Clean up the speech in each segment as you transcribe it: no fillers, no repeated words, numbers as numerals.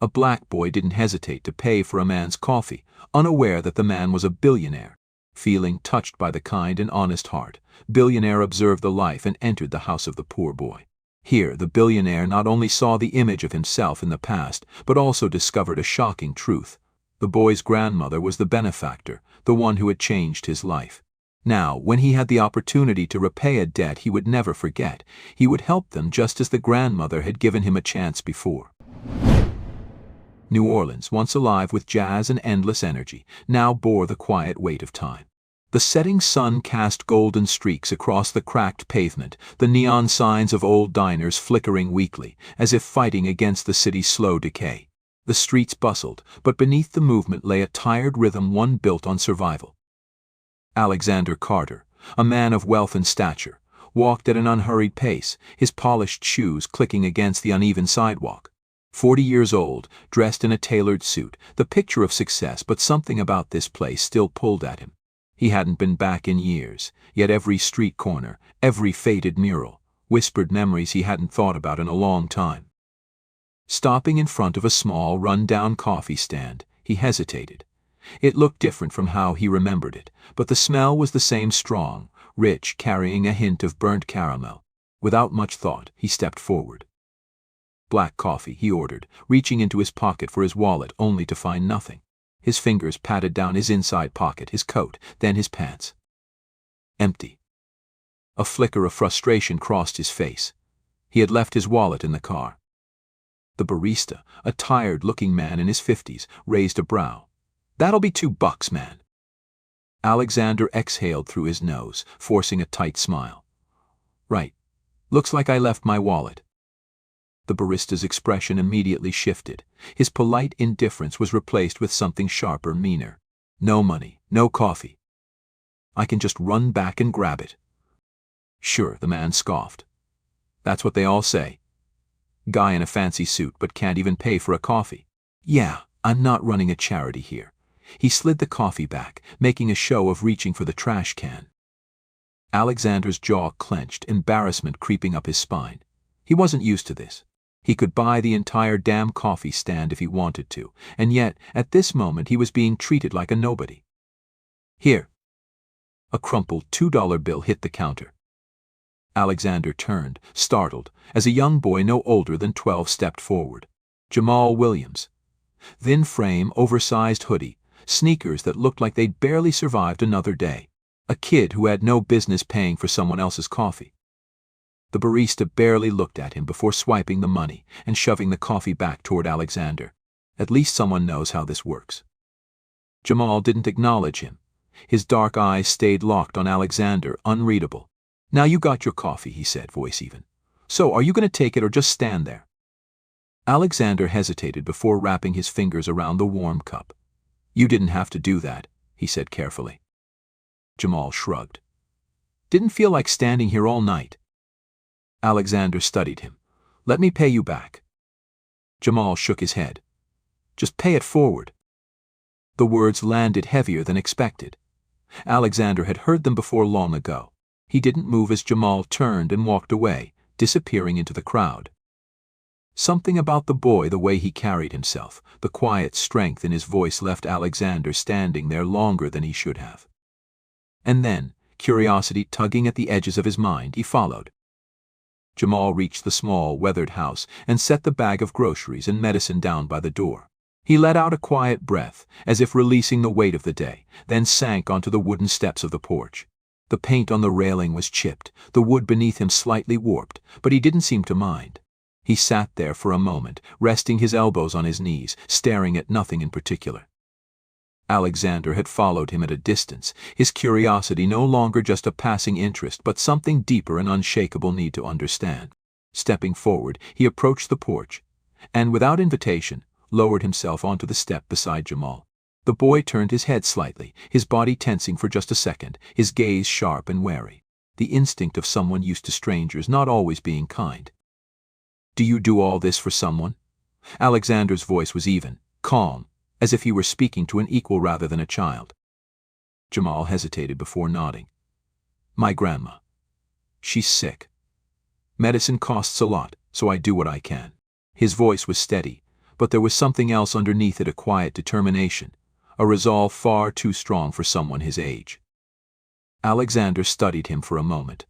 A black boy didn't hesitate to pay for a man's coffee, unaware that the man was a billionaire. Feeling touched by the kind and honest heart, Billionaire observed the life and entered the house of the poor boy. Here, the billionaire not only saw the image of himself in the past, but also discovered a shocking truth. The boy's grandmother was the benefactor, the one who had changed his life. Now, when he had the opportunity to repay a debt he would never forget, he would help them just as the grandmother had given him a chance before. New Orleans, once alive with jazz and endless energy, now bore the quiet weight of time. The setting sun cast golden streaks across the cracked pavement, the neon signs of old diners flickering weakly, as if fighting against the city's slow decay. The streets bustled, but beneath the movement lay a tired rhythm, one built on survival. Alexander Carter, a man of wealth and stature, walked at an unhurried pace, his polished shoes clicking against the uneven sidewalk. 40 years old, dressed in a tailored suit, the picture of success, but something about this place still pulled at him. He hadn't been back in years, yet every street corner, every faded mural, whispered memories he hadn't thought about in a long time. Stopping in front of a small, run-down coffee stand, he hesitated. It looked different from how he remembered it, but the smell was the same, strong, rich, carrying a hint of burnt caramel. Without much thought, he stepped forward. Black coffee, he ordered, reaching into his pocket for his wallet only to find nothing. His fingers patted down his inside pocket, his coat, then his pants. Empty. A flicker of frustration crossed his face. He had left his wallet in the car. The barista, a tired-looking man in his 50s, raised a brow. "That'll be $2, man." Alexander exhaled through his nose, forcing a tight smile. "Right. Looks like I left my wallet." The barista's expression immediately shifted. His polite indifference was replaced with something sharper, meaner. "No money, no coffee. I can just run back and grab it." "Sure," the man scoffed. "That's what they all say. Guy in a fancy suit but can't even pay for a coffee." "Yeah, I'm not running a charity here." He slid the coffee back, making a show of reaching for the trash can. Alexander's jaw clenched, embarrassment creeping up his spine. He wasn't used to this. He could buy the entire damn coffee stand if he wanted to, and yet, at this moment, he was being treated like a nobody. "Here." A crumpled $2 bill hit the counter. Alexander turned, startled, as a young boy no older than 12 stepped forward. Jamal Williams. Thin frame, oversized hoodie, sneakers that looked like they'd barely survived another day. A kid who had no business paying for someone else's coffee. The barista barely looked at him before swiping the money and shoving the coffee back toward Alexander. At least someone knows how this works. Jamal didn't acknowledge him. His dark eyes stayed locked on Alexander, unreadable. "Now you got your coffee," he said, voice even. "So, are you going to take it or just stand there?" Alexander hesitated before wrapping his fingers around the warm cup. "You didn't have to do that," he said carefully. Jamal shrugged. "Didn't feel like standing here all night." Alexander studied him. "Let me pay you back." Jamal shook his head. "Just pay it forward." The words landed heavier than expected. Alexander had heard them before long ago. He didn't move as Jamal turned and walked away, disappearing into the crowd. Something about the boy, the way he carried himself, the quiet strength in his voice left Alexander standing there longer than he should have. And then, curiosity tugging at the edges of his mind, he followed. Jamal reached the small, weathered house and set the bag of groceries and medicine down by the door. He let out a quiet breath, as if releasing the weight of the day, then sank onto the wooden steps of the porch. The paint on the railing was chipped, the wood beneath him slightly warped, but he didn't seem to mind. He sat there for a moment, resting his elbows on his knees, staring at nothing in particular. Alexander had followed him at a distance, his curiosity no longer just a passing interest, but something deeper, an unshakable need to understand. Stepping forward, he approached the porch, and without invitation, lowered himself onto the step beside Jamal. The boy turned his head slightly, his body tensing for just a second, his gaze sharp and wary. The instinct of someone used to strangers not always being kind. "Do you do all this for someone?" Alexander's voice was even, calm, as if he were speaking to an equal rather than a child. Jamal hesitated before nodding. "My grandma. She's sick. Medicine costs a lot, so I do what I can." His voice was steady, but there was something else underneath it, a quiet determination, a resolve far too strong for someone his age. Alexander studied him for a moment.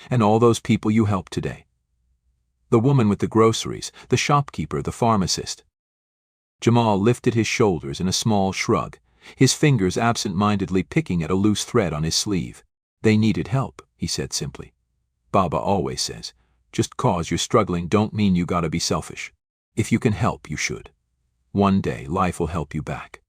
And all those people you helped today? The woman with the groceries, the shopkeeper, the pharmacist. Jamal lifted his shoulders in a small shrug, his fingers absent-mindedly picking at a loose thread on his sleeve. They needed help, he said simply. Baba always says, just cause you're struggling don't mean you gotta be selfish. If you can help, you should. One day, life will help you back.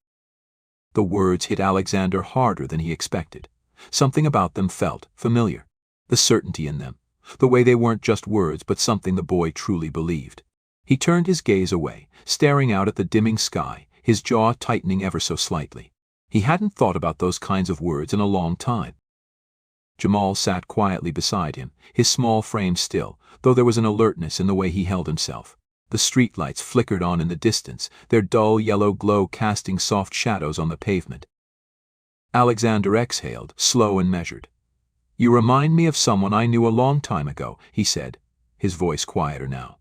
The words hit Alexander harder than he expected. Something about them felt familiar. The certainty in them, the way they weren't just words but something the boy truly believed. He turned his gaze away, staring out at the dimming sky, his jaw tightening ever so slightly. He hadn't thought about those kinds of words in a long time. Jamal sat quietly beside him, his small frame still, though there was an alertness in the way he held himself. The streetlights flickered on in the distance, their dull yellow glow casting soft shadows on the pavement. Alexander exhaled, slow and measured. You remind me of someone I knew a long time ago, he said, his voice quieter now.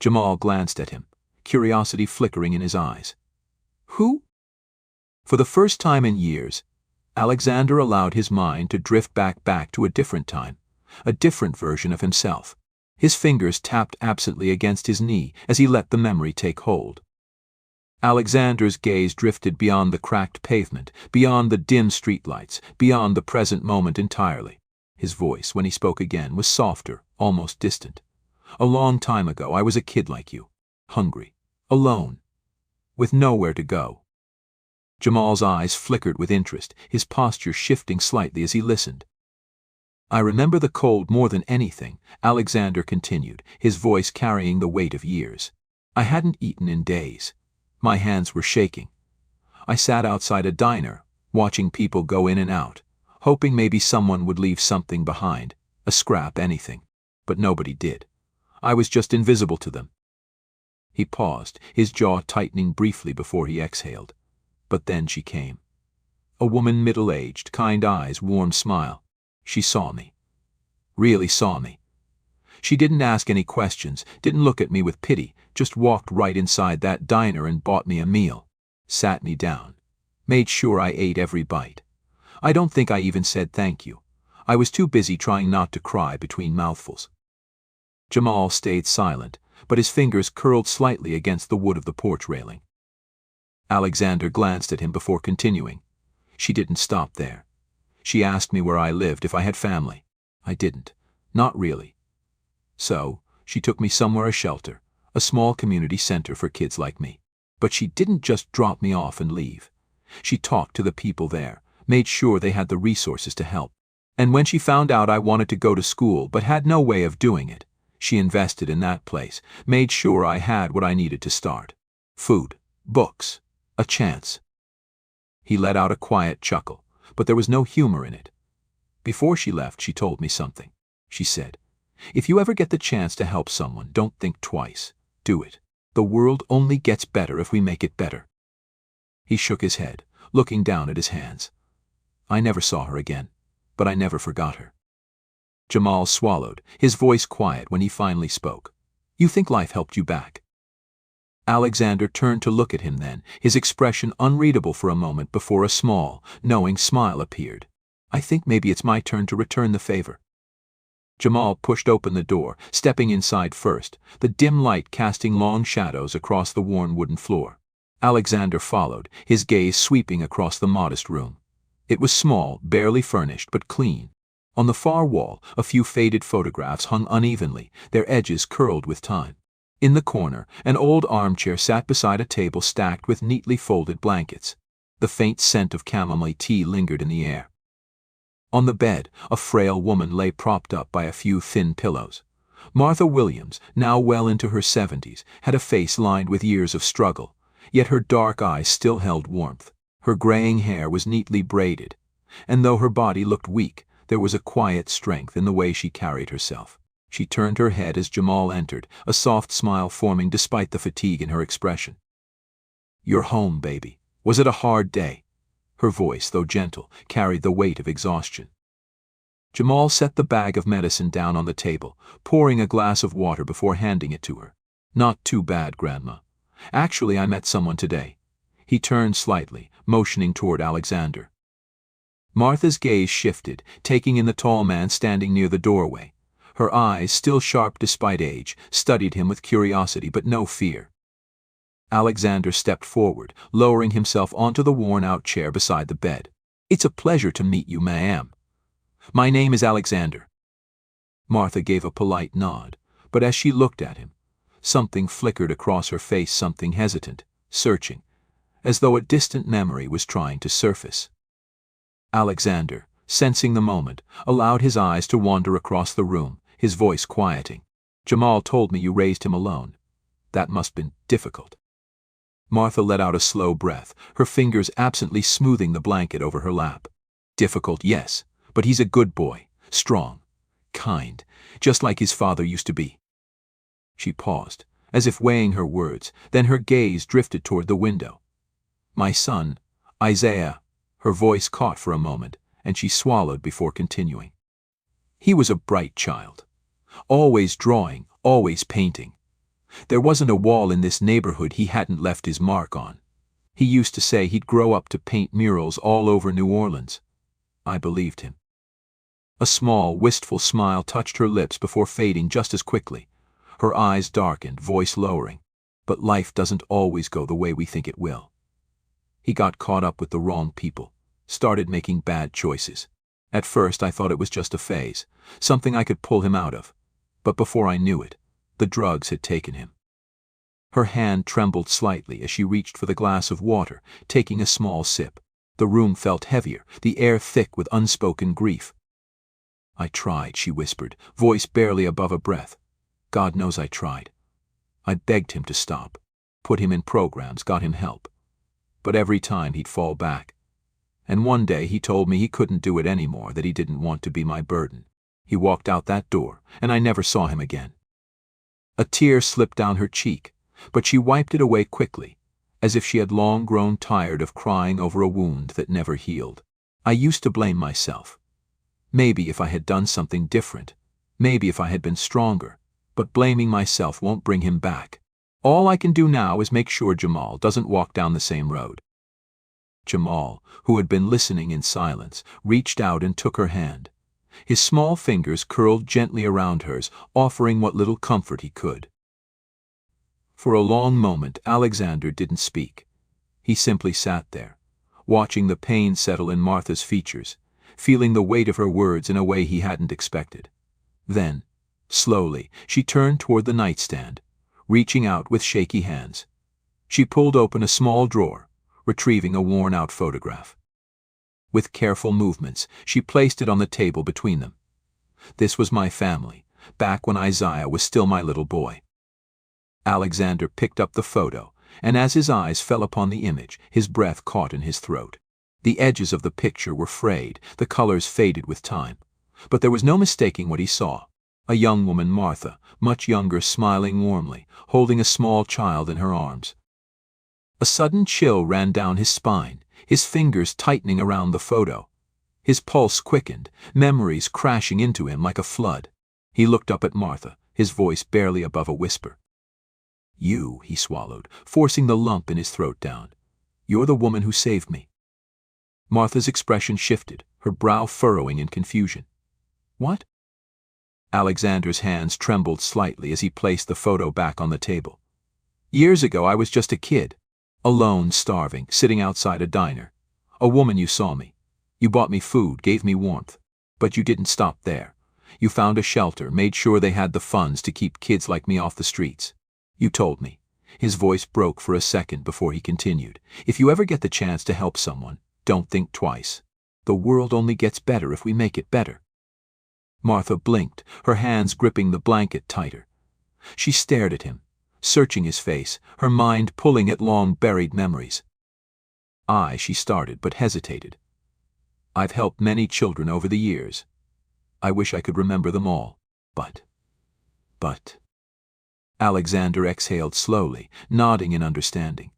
Jamal glanced at him, curiosity flickering in his eyes. Who? For the first time in years, Alexander allowed his mind to drift back to a different time, a different version of himself. His fingers tapped absently against his knee as he let the memory take hold. Alexander's gaze drifted beyond the cracked pavement, beyond the dim streetlights, beyond the present moment entirely. His voice, when he spoke again, was softer, almost distant. A long time ago, I was a kid like you, hungry, alone, with nowhere to go. Jamal's eyes flickered with interest, his posture shifting slightly as he listened. I remember the cold more than anything, Alexander continued, his voice carrying the weight of years. I hadn't eaten in days. My hands were shaking. I sat outside a diner, watching people go in and out, hoping maybe someone would leave something behind, a scrap, anything. But nobody did. I was just invisible to them. He paused, his jaw tightening briefly before he exhaled. But then she came. A woman middle-aged, kind eyes, warm smile. She saw me. Really saw me. She didn't ask any questions, didn't look at me with pity, just walked right inside that diner and bought me a meal. Sat me down. Made sure I ate every bite. I don't think I even said thank you. I was too busy trying not to cry between mouthfuls. Jamal stayed silent, but his fingers curled slightly against the wood of the porch railing. Alexander glanced at him before continuing. She didn't stop there. She asked me where I lived, if I had family. I didn't. Not really. So, she took me somewhere, a shelter, a small community center for kids like me. But she didn't just drop me off and leave. She talked to the people there, made sure they had the resources to help. And when she found out I wanted to go to school but had no way of doing it, she invested in that place, made sure I had what I needed to start. Food, books, a chance. He let out a quiet chuckle, but there was no humor in it. Before she left, she told me something. She said, if you ever get the chance to help someone, don't think twice. Do it. The world only gets better if we make it better. He shook his head, looking down at his hands. I never saw her again, but I never forgot her. Jamal swallowed, his voice quiet when he finally spoke. You think life helped you back? Alexander turned to look at him then, his expression unreadable for a moment before a small, knowing smile appeared. I think maybe it's my turn to return the favor. Jamal pushed open the door, stepping inside first, the dim light casting long shadows across the worn wooden floor. Alexander followed, his gaze sweeping across the modest room. It was small, barely furnished, but clean. On the far wall, a few faded photographs hung unevenly, their edges curled with time. In the corner, an old armchair sat beside a table stacked with neatly folded blankets. The faint scent of chamomile tea lingered in the air. On the bed, a frail woman lay propped up by a few thin pillows. Martha Williams, now well into her 70s, had a face lined with years of struggle, yet her dark eyes still held warmth. Her graying hair was neatly braided, and though her body looked weak, there was a quiet strength in the way she carried herself. She turned her head as Jamal entered, a soft smile forming despite the fatigue in her expression. You're home, baby. Was it a hard day? Her voice, though gentle, carried the weight of exhaustion. Jamal set the bag of medicine down on the table, pouring a glass of water before handing it to her. Not too bad, Grandma. Actually, I met someone today. He turned slightly, motioning toward Alexander. Martha's gaze shifted, taking in the tall man standing near the doorway. Her eyes, still sharp despite age, studied him with curiosity but no fear. Alexander stepped forward, lowering himself onto the worn-out chair beside the bed. "It's a pleasure to meet you, ma'am. My name is Alexander." Martha gave a polite nod, but as she looked at him, something flickered across her face, something hesitant, searching, as though a distant memory was trying to surface. Alexander, sensing the moment, allowed his eyes to wander across the room, his voice quieting. "Jamal told me you raised him alone. That must have been difficult." Martha let out a slow breath, her fingers absently smoothing the blanket over her lap. "Difficult, yes, but he's a good boy, strong, kind, just like his father used to be." She paused, as if weighing her words, then her gaze drifted toward the window. "My son, Isaiah," her voice caught for a moment, and she swallowed before continuing. "He was a bright child. Always drawing, always painting. There wasn't a wall in this neighborhood he hadn't left his mark on. He used to say he'd grow up to paint murals all over New Orleans." I believed him. A small, wistful smile touched her lips before fading just as quickly. Her eyes darkened, voice lowering. "But life doesn't always go the way we think it will. He got caught up with the wrong people, started making bad choices. At first I thought it was just a phase, something I could pull him out of. But before I knew it, the drugs had taken him." Her hand trembled slightly as she reached for the glass of water, taking a small sip. The room felt heavier, the air thick with unspoken grief. "I tried," she whispered, voice barely above a breath. "God knows I tried. I begged him to stop, put him in programs, got him help. But every time he'd fall back. And one day he told me he couldn't do it anymore, that he didn't want to be my burden. He walked out that door, and I never saw him again." A tear slipped down her cheek, but she wiped it away quickly, as if she had long grown tired of crying over a wound that never healed. "I used to blame myself. Maybe if I had done something different, maybe if I had been stronger, but blaming myself won't bring him back. All I can do now is make sure Jamal doesn't walk down the same road." Jamal, who had been listening in silence, reached out and took her hand. His small fingers curled gently around hers, offering what little comfort he could. For a long moment, Alexander didn't speak. He simply sat there, watching the pain settle in Martha's features, feeling the weight of her words in a way he hadn't expected. Then, slowly, she turned toward the nightstand, reaching out with shaky hands. She pulled open a small drawer, retrieving a worn-out photograph. With careful movements, she placed it on the table between them. "This was my family, back when Isaiah was still my little boy." Alexander picked up the photo, and as his eyes fell upon the image, his breath caught in his throat. The edges of the picture were frayed, the colors faded with time. But there was no mistaking what he saw. A young woman, Martha, much younger, smiling warmly, holding a small child in her arms. A sudden chill ran down his spine, his fingers tightening around the photo. His pulse quickened, memories crashing into him like a flood. He looked up at Martha, his voice barely above a whisper. "You," he swallowed, forcing the lump in his throat down. "You're the woman who saved me." Martha's expression shifted, her brow furrowing in confusion. "What?" Alexander's hands trembled slightly as he placed the photo back on the table. "Years ago I was just a kid, alone, starving, sitting outside a diner. A woman, you saw me. You bought me food, gave me warmth. But you didn't stop there. You found a shelter, made sure they had the funds to keep kids like me off the streets. You told me." His voice broke for a second before he continued. "If you ever get the chance to help someone, don't think twice. The world only gets better if we make it better." Martha blinked, her hands gripping the blanket tighter. She stared at him, searching his face, her mind pulling at long-buried memories. She started, but hesitated. "I've helped many children over the years. I wish I could remember them all. But... Alexander exhaled slowly, nodding in understanding.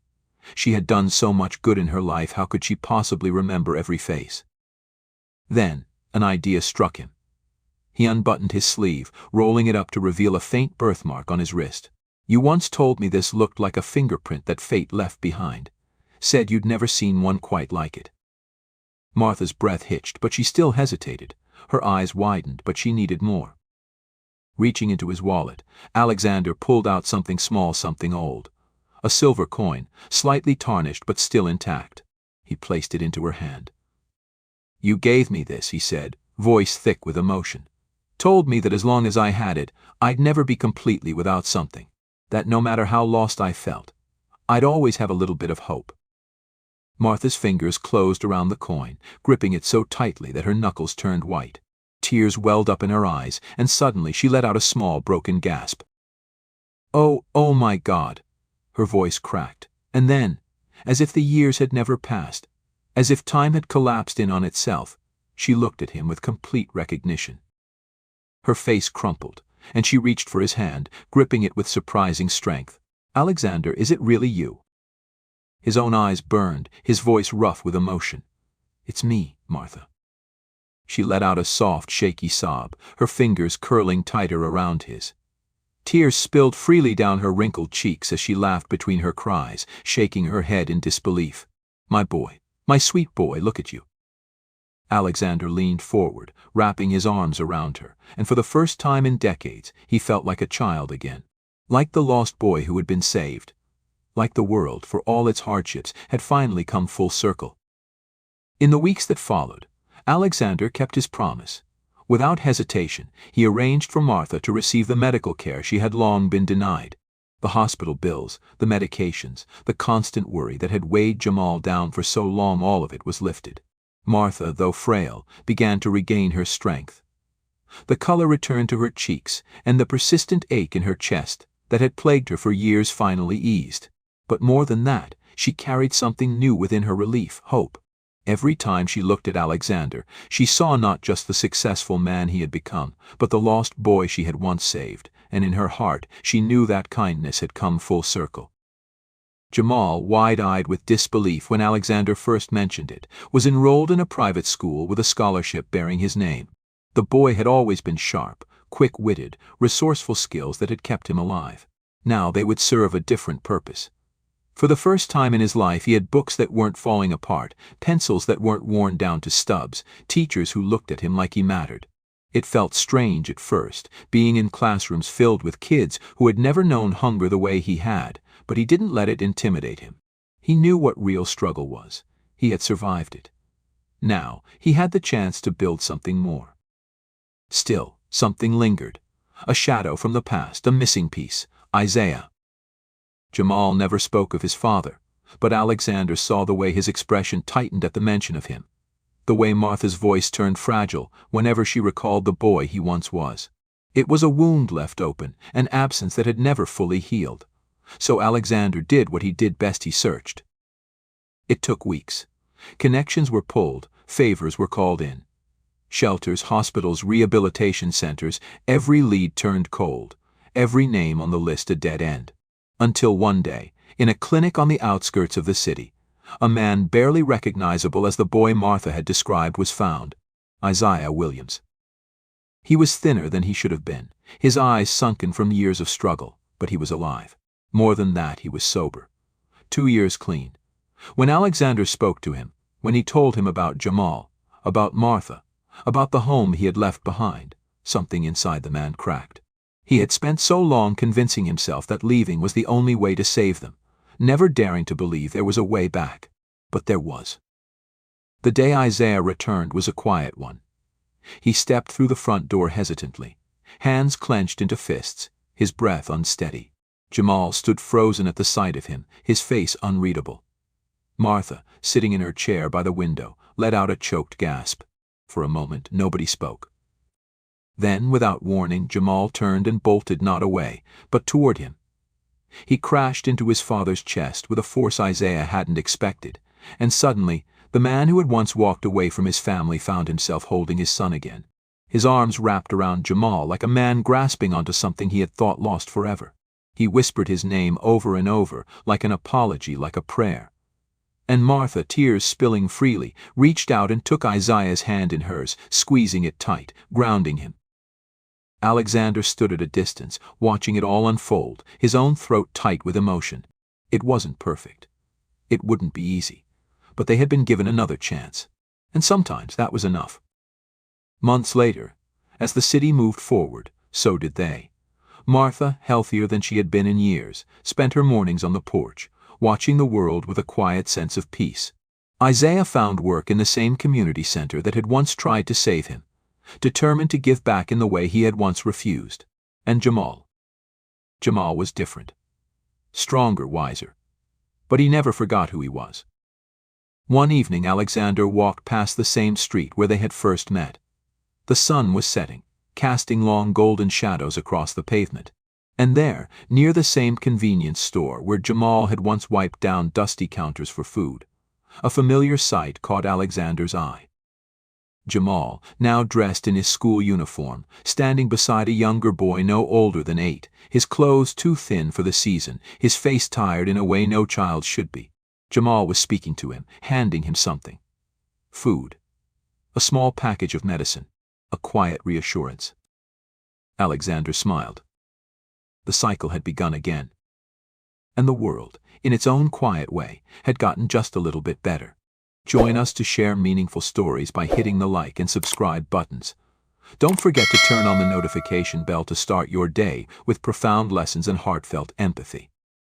She had done so much good in her life, how could she possibly remember every face? Then, an idea struck him. He unbuttoned his sleeve, rolling it up to reveal a faint birthmark on his wrist. You once told me this looked like a fingerprint that fate left behind. Said you'd never seen one quite like it. Martha's breath hitched, but she still hesitated. Her eyes widened, but she needed more. Reaching into his wallet, Alexander pulled out something small, something old. A silver coin, slightly tarnished but still intact. He placed it into her hand. You gave me this, he said, voice thick with emotion. Told me that as long as I had it, I'd never be completely without something. That no matter how lost I felt, I'd always have a little bit of hope. Martha's fingers closed around the coin, gripping it so tightly that her knuckles turned white. Tears welled up in her eyes, and suddenly she let out a small, broken gasp. Oh my God! Her voice cracked, and then, as if the years had never passed, as if time had collapsed in on itself, she looked at him with complete recognition. Her face crumpled, and she reached for his hand, gripping it with surprising strength. Alexander, is it really you? His own eyes burned, his voice rough with emotion. It's me, Martha. She let out a soft, shaky sob, her fingers curling tighter around his. Tears spilled freely down her wrinkled cheeks as she laughed between her cries, shaking her head in disbelief. My boy, my sweet boy, look at you. Alexander leaned forward, wrapping his arms around her, and for the first time in decades, he felt like a child again. Like the lost boy who had been saved. Like the world, for all its hardships, had finally come full circle. In the weeks that followed, Alexander kept his promise. Without hesitation, he arranged for Martha to receive the medical care she had long been denied. The hospital bills, the medications, the constant worry that had weighed Jamal down for so long, all of it was lifted. Martha, though frail, began to regain her strength. The color returned to her cheeks, and the persistent ache in her chest that had plagued her for years finally eased. But more than that, she carried something new within her: relief, hope. Every time she looked at Alexander, she saw not just the successful man he had become, but the lost boy she had once saved, and in her heart she knew that kindness had come full circle. Jamal, wide-eyed with disbelief when Alexander first mentioned it, was enrolled in a private school with a scholarship bearing his name. The boy had always been sharp, quick-witted, resourceful, skills that had kept him alive. Now they would serve a different purpose. For the first time in his life he had books that weren't falling apart, pencils that weren't worn down to stubs, teachers who looked at him like he mattered. It felt strange at first, being in classrooms filled with kids who had never known hunger the way he had, but he didn't let it intimidate him. He knew what real struggle was. He had survived it. Now he had the chance to build something more. Still, something lingered. A shadow from the past, a missing piece: Isaiah. Jamal never spoke of his father, but Alexander saw the way his expression tightened at the mention of him, the way Martha's voice turned fragile whenever she recalled the boy he once was. It was a wound left open, an absence that had never fully healed. So Alexander did what he did best: he searched. It took weeks. Connections were pulled, favors were called in. Shelters, hospitals, rehabilitation centers, every lead turned cold, every name on the list a dead end. Until one day, in a clinic on the outskirts of the city, a man barely recognizable as the boy Martha had described was found: Isaiah Williams. He was thinner than he should have been, his eyes sunken from years of struggle, but he was alive. More than that, he was sober. 2 years clean. When Alexander spoke to him, when he told him about Jamal, about Martha, about the home he had left behind, something inside the man cracked. He had spent so long convincing himself that leaving was the only way to save them, never daring to believe there was a way back. But there was. The day Isaiah returned was a quiet one. He stepped through the front door hesitantly, hands clenched into fists, his breath unsteady. Jamal stood frozen at the sight of him, his face unreadable. Martha, sitting in her chair by the window, let out a choked gasp. For a moment, nobody spoke. Then, without warning, Jamal turned and bolted not away, but toward him. He crashed into his father's chest with a force Isaiah hadn't expected, and suddenly, the man who had once walked away from his family found himself holding his son again, his arms wrapped around Jamal like a man grasping onto something he had thought lost forever. He whispered his name over and over, like an apology, like a prayer. And Martha, tears spilling freely, reached out and took Isaiah's hand in hers, squeezing it tight, grounding him. Alexander stood at a distance, watching it all unfold, his own throat tight with emotion. It wasn't perfect. It wouldn't be easy. But they had been given another chance. And sometimes that was enough. Months later, as the city moved forward, so did they. Martha, healthier than she had been in years, spent her mornings on the porch, watching the world with a quiet sense of peace. Isaiah found work in the same community center that had once tried to save him, determined to give back in the way he had once refused. And Jamal was different. Stronger, wiser. But he never forgot who he was. One evening Alexander walked past the same street where they had first met. The sun was setting, casting long golden shadows across the pavement. And there, near the same convenience store where Jamal had once wiped down dusty counters for food, a familiar sight caught Alexander's eye. Jamal, now dressed in his school uniform, standing beside a younger boy no older than 8, his clothes too thin for the season, his face tired in a way no child should be. Jamal was speaking to him, handing him something. Food. A small package of medicine. A quiet reassurance. Alexander smiled. The cycle had begun again. And the world, in its own quiet way, had gotten just a little bit better. Join us to share meaningful stories by hitting the like and subscribe buttons. Don't forget to turn on the notification bell to start your day with profound lessons and heartfelt empathy.